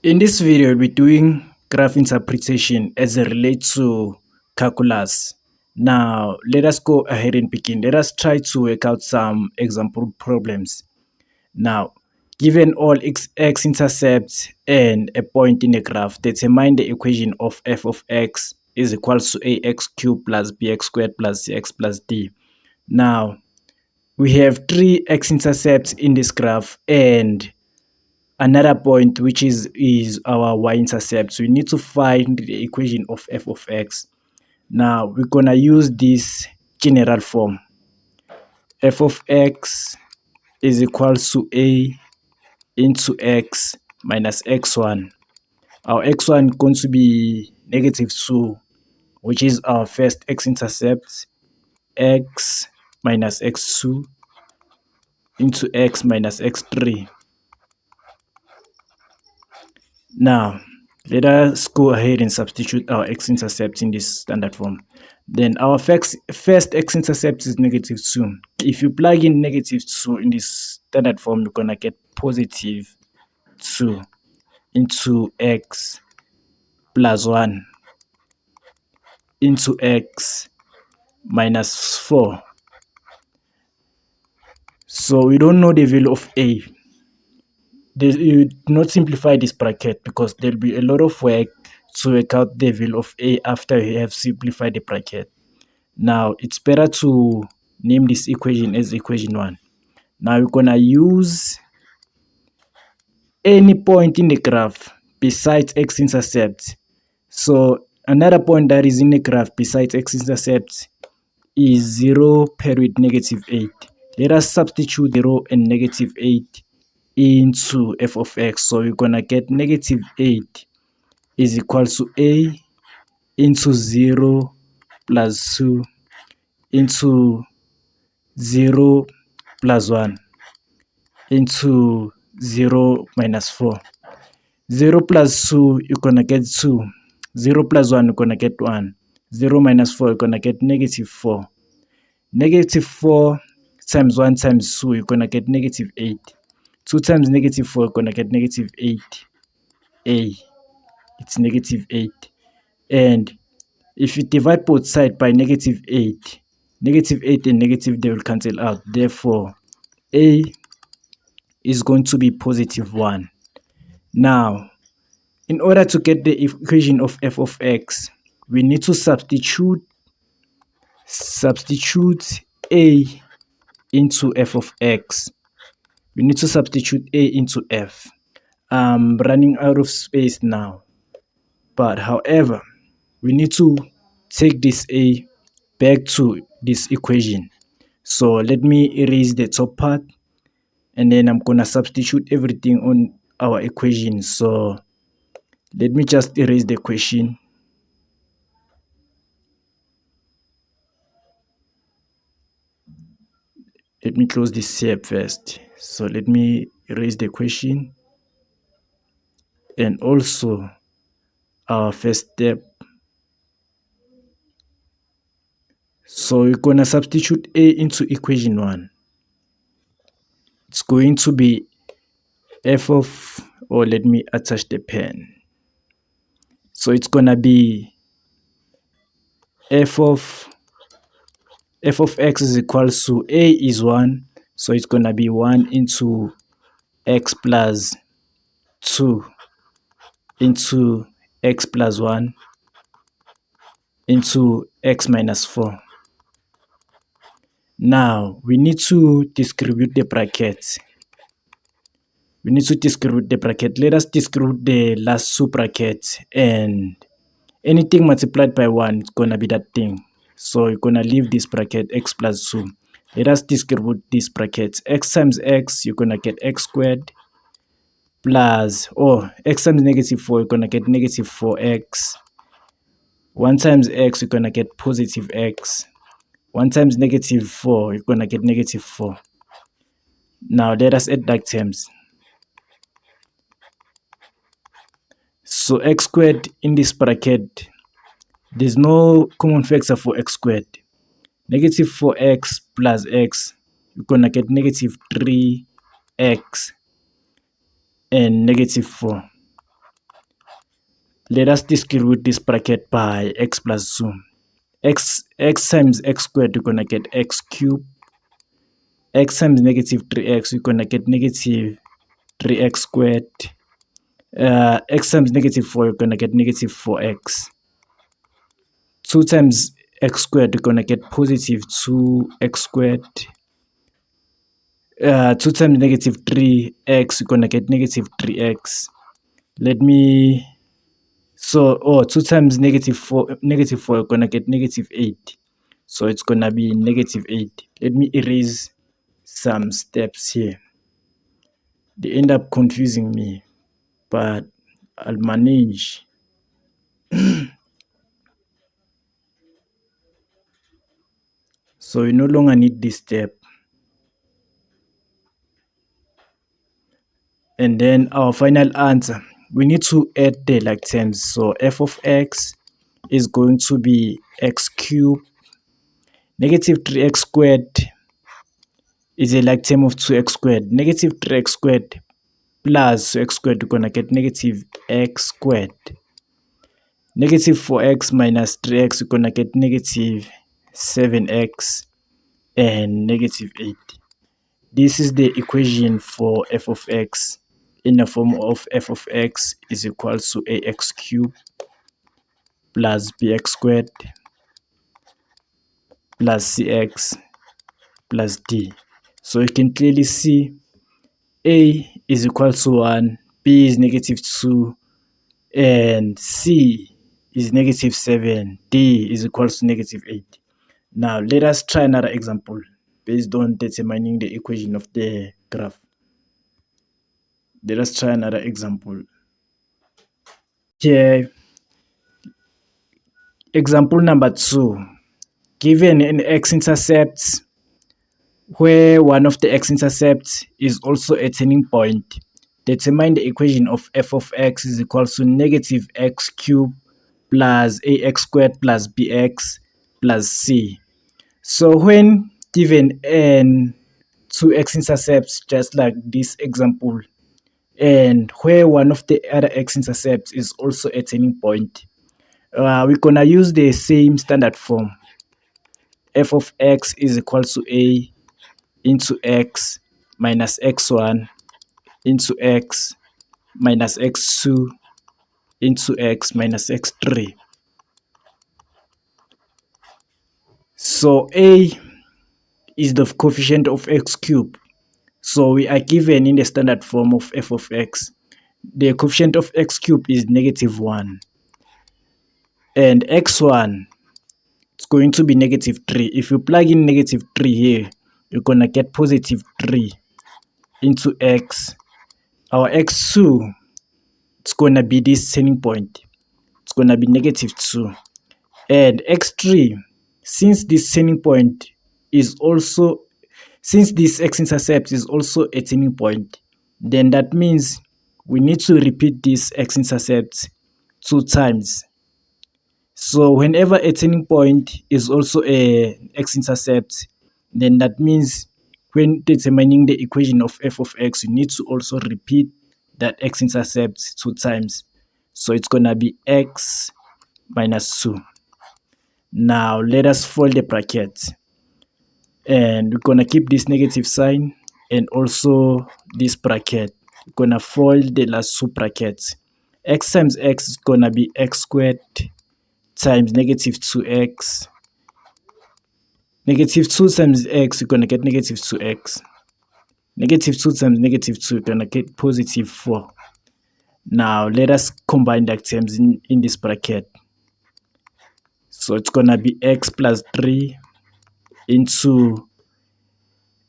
In this video, we'll be doing graph interpretation as it relates to calculus. Now, let us go ahead and begin. Let us try to work out some example problems. Now, given all x-intercepts and a point in a graph, determine the equation of f of x is equals to ax cubed plus bx squared plus cx plus d. Now, we have three x-intercepts in this graph and another point which is our y-intercept. So we need to find the equation of f of x. Now we're gonna use this general form. F of x is equals to a into x minus x1. Our x1 is going to be -2, which is our first x-intercept, x minus x2 into x minus x3. Now, let us go ahead and substitute our x-intercept in this standard form. Then our first x-intercept is -2. If you plug in -2 in this standard form, you're going to get +2 into x plus 1 into x minus 4. So we don't know the value of a. You do not simplify this bracket because there'll be a lot of work to work out the value of a after you have simplified the bracket. Now it's better to name this equation as equation 1. Now we're gonna use any point in the graph besides x-intercept. So another point that is in the graph besides x-intercept is 0 paired with -8. Let us substitute 0 and -8 into f of x. So we're gonna get -8 is equal to a into 0 plus 2 into 0 plus 1 into 0 minus 4. 0 plus 2, you're gonna get 2. 0 plus 1, you're gonna get 1. 0 minus 4, you're gonna get -4. -4 times 1 times 2, you're gonna get -8. 2 times -4, you're gonna get -8. It's -8. And if you divide both sides by -8, -8 and negative, they will cancel out. Therefore, a is going to be +1. Now, in order to get the equation of f of x, we need to substitute a into f of x. We need to substitute a into f. I'm running out of space now, but however, we need to take this a back to this equation. So let me erase the top part and then I'm gonna substitute everything on our equation. So let me just erase the equation. Let me close this here first. So let me erase the equation and also our first step. So we're gonna substitute a into equation 1. It's going to be f of, or let me attach the pen. So it's gonna be f of x is equals to a is 1, so it's gonna be 1 into x plus 2 into x plus 1 into x minus 4. Now we need to distribute the brackets. Let us distribute the last two brackets, and anything multiplied by 1 is gonna be that thing. So you're gonna leave this bracket x plus 2. Let us distribute these brackets. X times x, you're gonna get x squared plus, or x times -4, you're gonna get -4x. 1 times x, you're gonna get +x. 1 times -4, you're gonna get -4. Now let us add like terms. So x squared in this bracket, there's no common factor for x squared. -4x plus x, you're gonna get -3x and -4. let us distribute this bracket by x plus 2. X times x squared, you're gonna get x cubed. X times negative 3x, you're gonna get negative 3x squared. X times negative 4, you're gonna get negative 4x. 2 times x squared, you're gonna get positive 2x squared. 2 times negative 3x, you're gonna get negative 3x. So 2 times negative 4, you're gonna get negative 8. So it's gonna be negative 8. Let me erase some steps here. They end up confusing me, but I'll manage. So we no longer need this step. And then our final answer, we need to add the like terms. So f of x is going to be x cubed. Negative 3x squared is a like term of 2x squared. Negative 3x squared plus x squared, you're going to get negative x squared. Negative 4x minus 3x, you're going to get negative 7x and negative 8. This is the equation for f of x in the form of f of x is equal to ax cubed plus bx squared plus cx plus d. So you can clearly see a is equal to 1, b is negative 2, and c is negative 7, d is equal to negative 8. Now let us try another example based on determining the equation of the graph. Let us try another example. Here, example number 2. Given an x-intercept where one of the x-intercepts is also a turning point, determine the equation of f of x is equal to negative x cubed plus ax squared plus bx plus c. So when given two x-intercepts just like this example, and where one of the other x-intercepts is also a turning point, we're gonna use the same standard form. F of x is equal to a into x minus x1 into x minus x2 into x minus x3. So a is the coefficient of x cubed. So we are given in the standard form of f of x, the coefficient of x cubed is negative 1. And x1 is going to be negative 3. If you plug in negative 3 here, you're going to get positive 3 into x. Our x2, it's going to be this turning point. It's going to be negative 2. And x3, since this turning point is also, since this x-intercept is also a turning point, then that means we need to repeat this x-intercept 2 times. So whenever a turning point is also a x-intercept, then that means when determining the equation of f of x, you need to also repeat that x-intercept 2 times. So it's going to be x minus 2. Now let us fold the bracket. And we're going to keep this negative sign and also this bracket. We're going to fold the last 2 brackets. X times x is going to be x squared times negative 2x. Negative 2 times x, you're going to get negative 2x. Negative 2 times negative 2, you're going to get positive 4. Now, let us combine the terms in this bracket. So, it's going to be x plus 3 into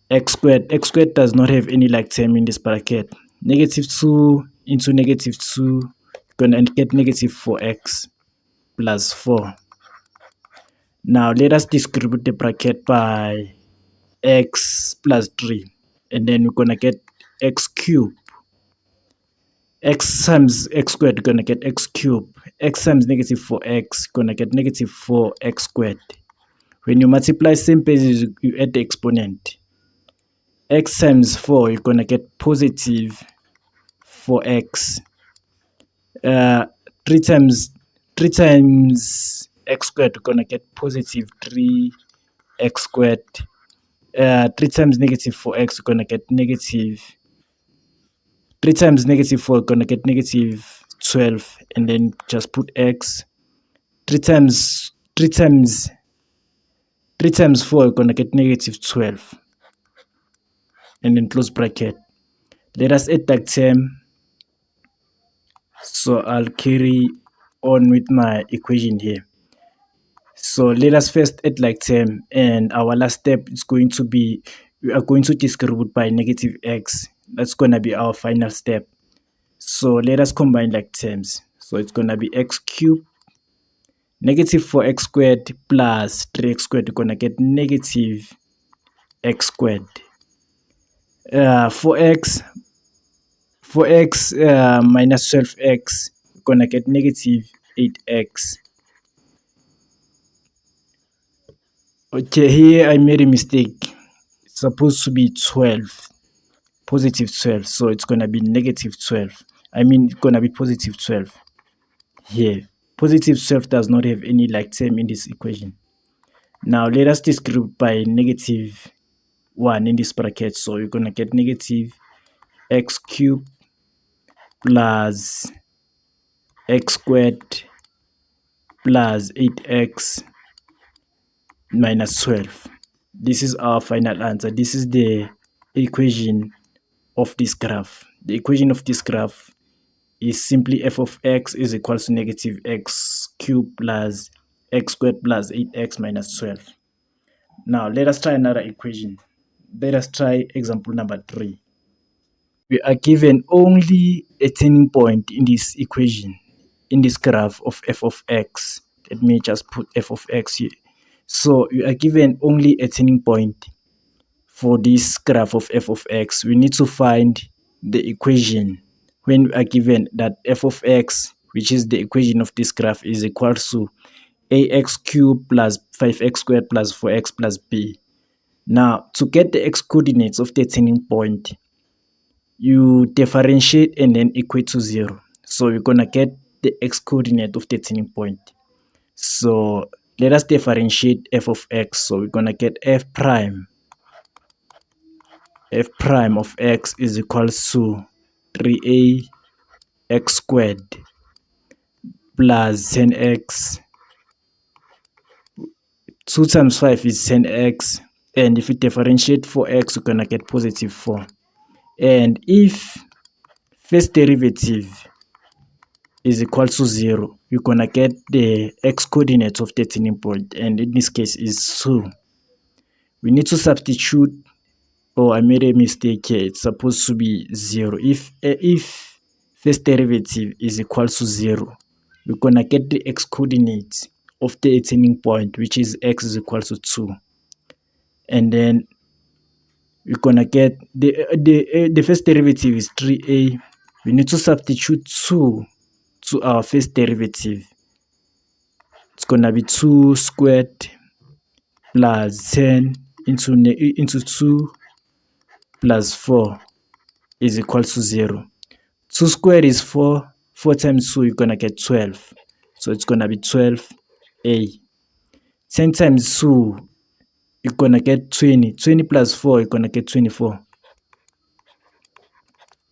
x squared. X squared does not have any like term in this bracket. Negative 2 into negative 2, you're going to get negative 4x plus 4. Now let us distribute the bracket by x plus 3, and then we're gonna get x cubed. X times x squared, you're gonna get x cubed. X times negative 4x, gonna get negative 4x squared. When you multiply same pages, you add the exponent. X times 4, you're gonna get positive 4x. 3 3 times 3 times x squared, we're gonna get positive 3x squared. 3 times negative 4x, we're gonna get negative 3 times negative 4, we're gonna get negative 12, and then just put x. 3 times 4, we're gonna get negative 12, and then close bracket. Let us add that term. So I'll carry on with my equation here. So let us first add like term, and our last step is going to be, we are going to distribute by negative x. That's going to be our final step. So let us combine like terms. So it's going to be x cubed negative 4x squared plus 3x squared. We're going to get negative x squared. 4x minus 12x, we're going to get negative 8x. Okay, here I made a mistake. It's supposed to be 12, positive 12. So it's going to be negative 12. I mean, it's going to be positive 12 here. Positive 12 does not have any like term in this equation. Now let us distribute by negative 1 in this bracket. So you're going to get negative x cubed plus x squared plus 8x minus 12. This is our final answer. This is the equation of this graph. The equation of this graph is simply f of x is equals to negative x cubed plus x squared plus 8x minus 12. Now let us try another equation. Let us try example number 3. We are given only a turning point in this equation, in this graph of f of x. Let me just put f of x here. So we are given only a turning point for this graph of f of x. We need to find the equation when we are given that f of x, which is the equation of this graph, is equal to ax cubed plus 5x squared plus 4x plus b. Now, to get the x coordinates of the turning point, you differentiate and then equate to 0. So you're going to get the x coordinate of the turning point. So let us differentiate f of x. So we're going to get f prime of x is equal to 3a x squared plus 10x. 2 times 5 is 10x, and if you differentiate 4x, you're going to get positive 4. And if first derivative is equal to 0, you're going to get the x coordinates of the turning point, and in this case is 2. We need to substitute. Oh, I made a mistake here. It's supposed to be 0. If first derivative is equal to 0, we're going to get the x coordinates of the turning point, which is x is equal to 2. And then we're going to get the first derivative is 3a. We need to substitute 2 to our first derivative. It's going to be 2 squared plus 10 into 2 plus 4 is equal to 0. 2 squared is 4. 4 times 2, you're going to get 12. So it's going to be 12a. 10 times 2, you're going to get 20. 20 plus 4, you're going to get 24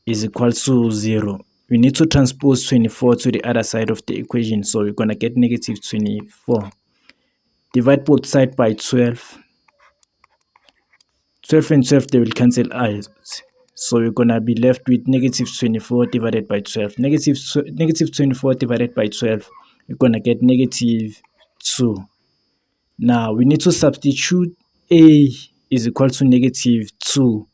is equal to 0. We need to transpose 24 to the other side of the equation. So we're going to get negative 24. Divide both sides by 12. 12 and 12, they will cancel out. So we're going to be left with negative 24 divided by 12. Negative 24 divided by 12, we're going to get negative 2. Now we need to substitute a is equal to negative 2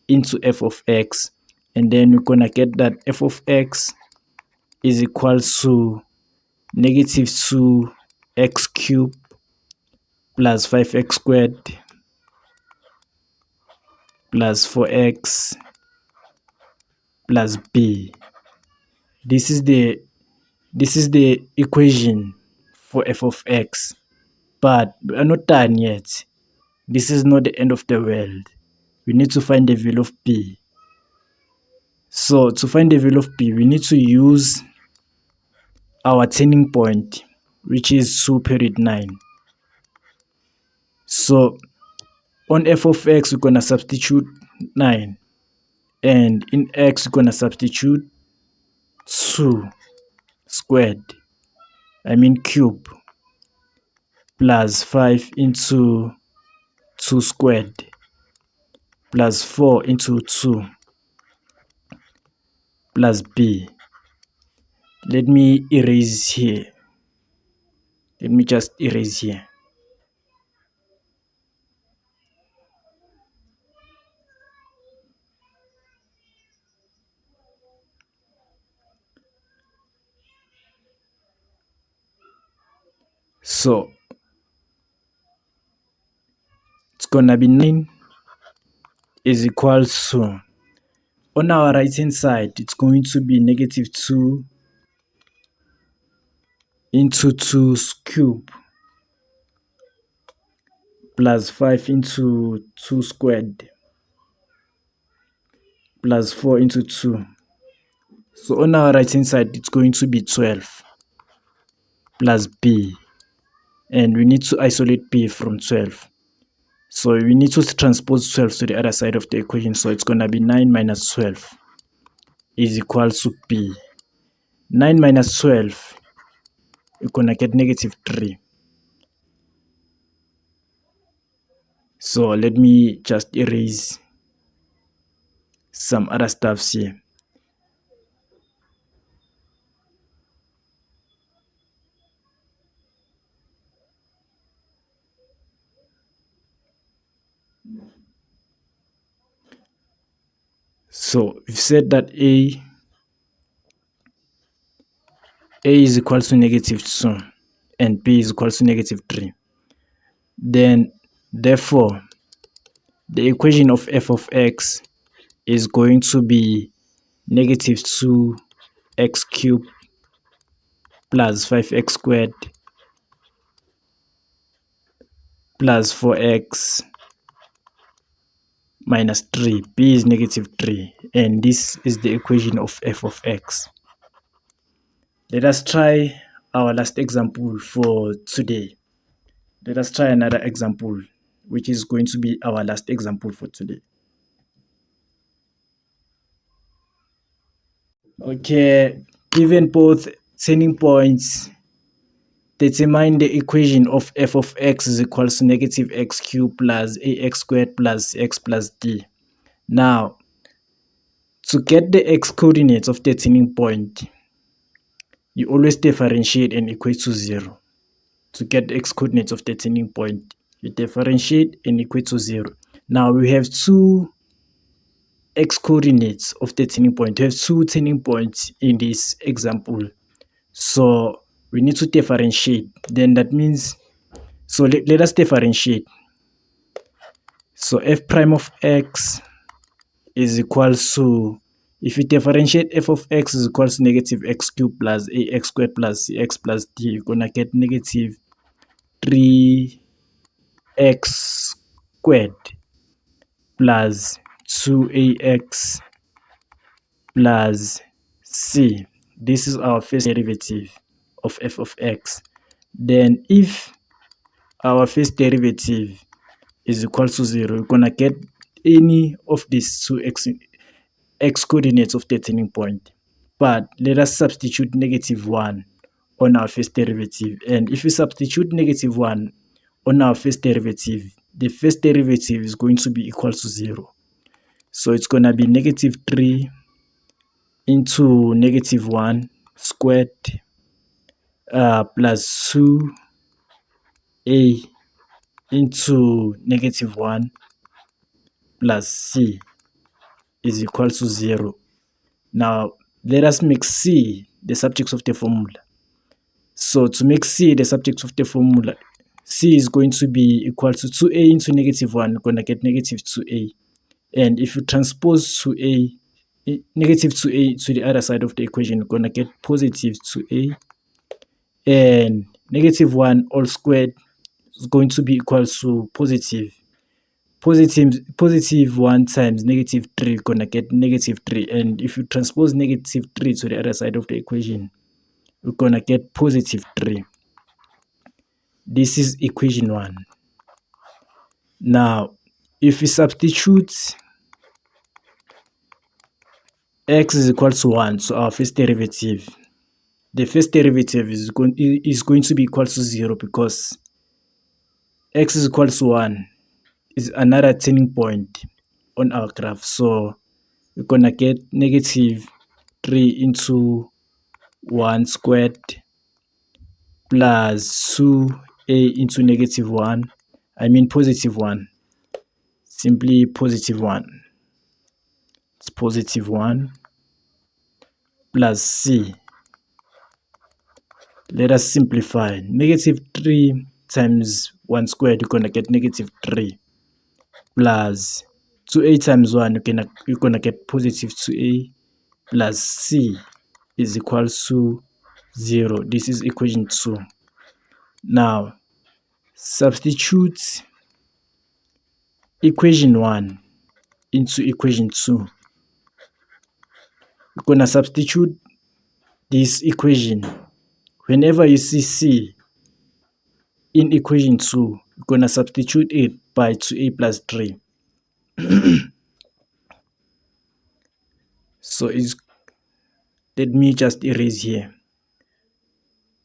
into f of x. And then we're going to get that f of x is equal to negative 2x cubed plus 5x squared plus 4x plus b. This is the equation for f of x. But we are not done yet. This is not the end of the world. We need to find the value of b. So to find the value of b, we need to use our turning point, which is 2 period 9. So on f of x, we're going to substitute 9. And in x, we're going to substitute 2 squared, cube, plus 5 into 2 squared, plus 4 into 2, plus b. Let me erase here. Let me just erase here. So it's gonna be 9 is equal to, on our right hand side, it's going to be negative 2 into 2 cube, plus 5 into 2 squared, plus 4 into 2. So on our right hand side, it's going to be 12 plus b, and we need to isolate b from 12. So we need to transpose 12 to the other side of the equation. So it's going to be 9 minus 12 is equal to b. 9 minus 12, you're going to get negative 3. So let me just erase some other stuffs here. So we've said that a is equal to negative 2 and b is equal to negative 3. Then therefore the equation of f of x is going to be negative 2x cubed plus 5x squared plus 4x minus 3. b is negative 3, and this is the equation of f of x. Let us try our last example for today. Let us try another example, which is going to be our last example for today. Okay, given both turning points, determine the equation of f of x is equals to negative x cubed plus ax squared plus x plus d. Now, to get the x coordinates of the turning point, you always differentiate and equate to 0. To get the x coordinates of the turning point, you differentiate and equate to 0. Now we have two x coordinates of the turning point. We have two turning points in this example. So we need to differentiate. Then that means, so let us differentiate. So f prime of x is equal to, if you differentiate f of x is equal to negative x cubed plus ax squared plus cx plus d, you're going to get negative 3x squared plus 2ax plus c. This is our first derivative of f of x. Then if our first derivative is equal to 0, we're going to get any of these two x coordinates of the turning point. But let us substitute negative 1 on our first derivative. And if we substitute negative 1 on our first derivative, the first derivative is going to be equal to 0. So it's going to be negative 3 into negative 1 squared plus 2a into negative 1 plus c is equal to 0. Now, let us make c the subject of the formula. So to make c the subject of the formula, c is going to be equal to 2a into negative 1. We're going to get negative 2a. And if you transpose 2a, negative 2a to the other side of the equation, we're going to get positive 2a. And negative 1 all squared is going to be equal to positive 1 times negative 3, you're going to get negative 3. And if you transpose negative 3 to the other side of the equation, we're gonna get positive 3. This is equation 1. Now, if we substitute x is equal to 1, so our first derivative, the first derivative is going to be equal to 0 because x is equal to 1 is another turning point on our graph. So we're gonna get negative 3 into 1 squared plus 2a into negative 1, positive 1, simply positive 1. It's positive 1 plus c. Let us simplify. Negative 3 times 1 squared, you're going to get negative 3 plus 2a times 1, you're going to get positive 2a plus c is equal to 0. This is equation 2. Now, substitute equation 1 into equation 2. We're going to substitute this equation. Whenever you see c in equation 2, you're going to substitute it by 2a plus 3. So let me just erase here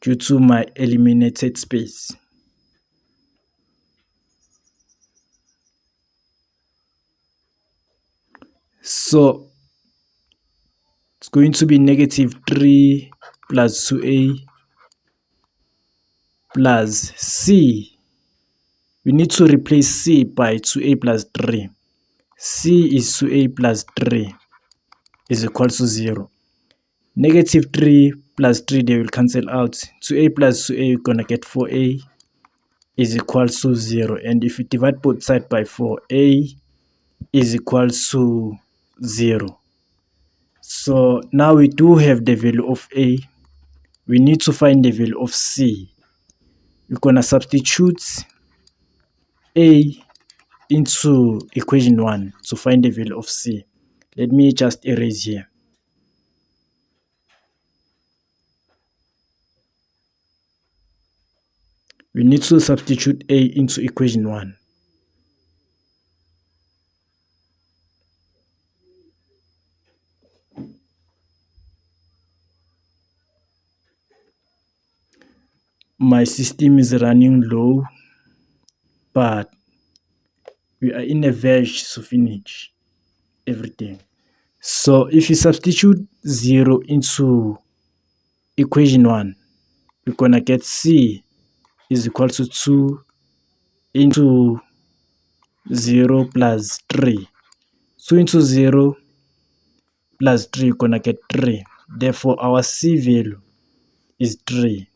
due to my eliminated space. So it's going to be negative 3 plus 2a plus c. We need to replace c by 2a plus 3. C is 2a plus 3 is equal to 0. Negative 3 plus 3, they will cancel out. 2a plus 2a, you're going to get 4a is equal to 0. And if you divide both sides by 4, a is equal to 0. So now we do have the value of a. We need to find the value of c. We're going to substitute a into equation 1 to find the value of c. Let me just erase here. We need to substitute a into equation 1. My system is running low, but we are in a verge to finish everything. So if you substitute 0 into equation 1, we're going to get c is equal to 2 into 0 plus 3. 2 into 0 plus 3, you're going to get 3. Therefore, our c value is 3.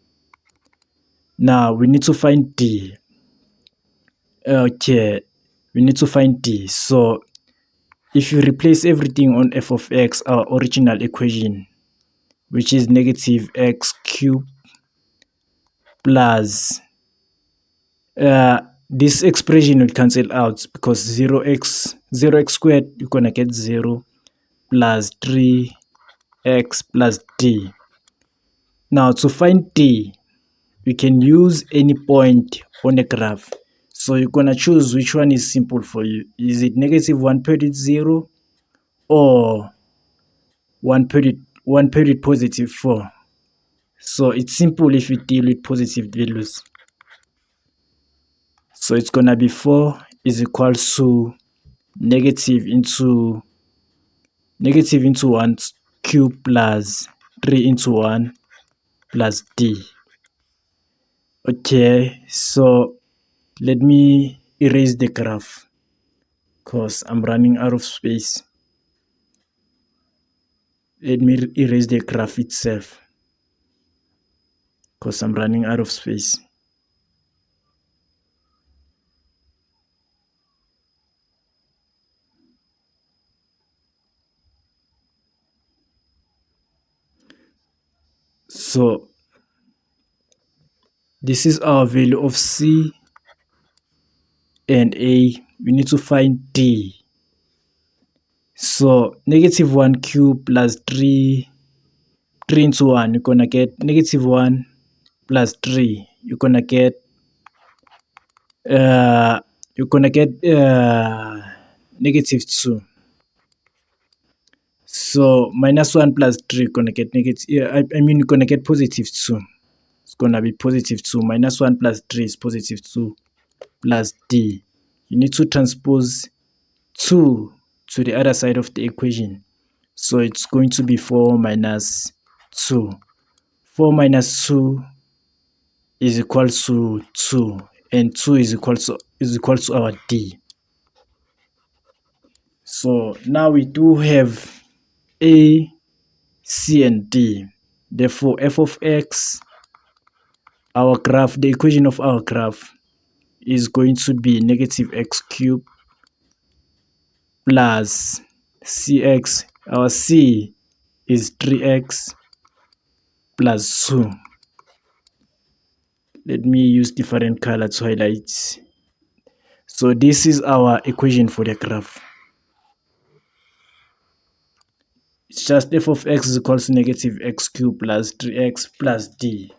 Now, we need to find d. Okay, we need to find d. So, if you replace everything on f of x, our original equation, which is negative x cubed plus this expression will cancel out because 0x squared, you're going to get 0 plus 3x plus d. Now, to find d, we can use any point on a graph. So you're going to choose which one is simple for you. Is it negative 1 period 0 or 1 period positive 4? So it's simple if you deal with positive values. So it's going to be 4 is equal to negative into 1 cube plus 3 into 1 plus d. Okay, so let me erase the graph because I'm running out of space. Let me erase the graph itself because I'm running out of space. So this is our value of c and a. We need to find d. So negative 1 cube plus 3 3 into 1, you're gonna get negative 1 plus 3. You're gonna get negative 2. So minus 1 plus 3, you're gonna get negative. You're gonna get positive 2. It's gonna be positive 2. Minus 1 plus 3 is positive 2 plus d. You need to transpose 2 to the other side of the equation. So it's going to be 4 minus 2. 4 minus 2 is equal to 2, and 2 is equal to our d. So now we do have a, c, and d. Therefore, f of x, our graph, the equation of our graph, is going to be negative x cubed plus cx. Our c is 3x plus 2. Let me use different color to highlight. So this is our equation for the graph. It's just f of x is equal to negative x cubed plus 3x plus d.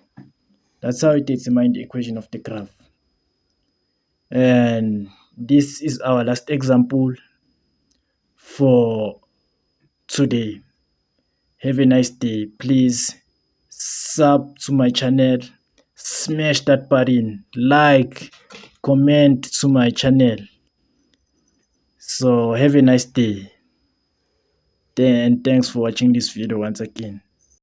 That's how it determines the equation of the graph. And this is our last example for today. Have a nice day. Please sub to my channel, smash that button, like, comment to my channel. So have a nice day. And thanks for watching this video once again.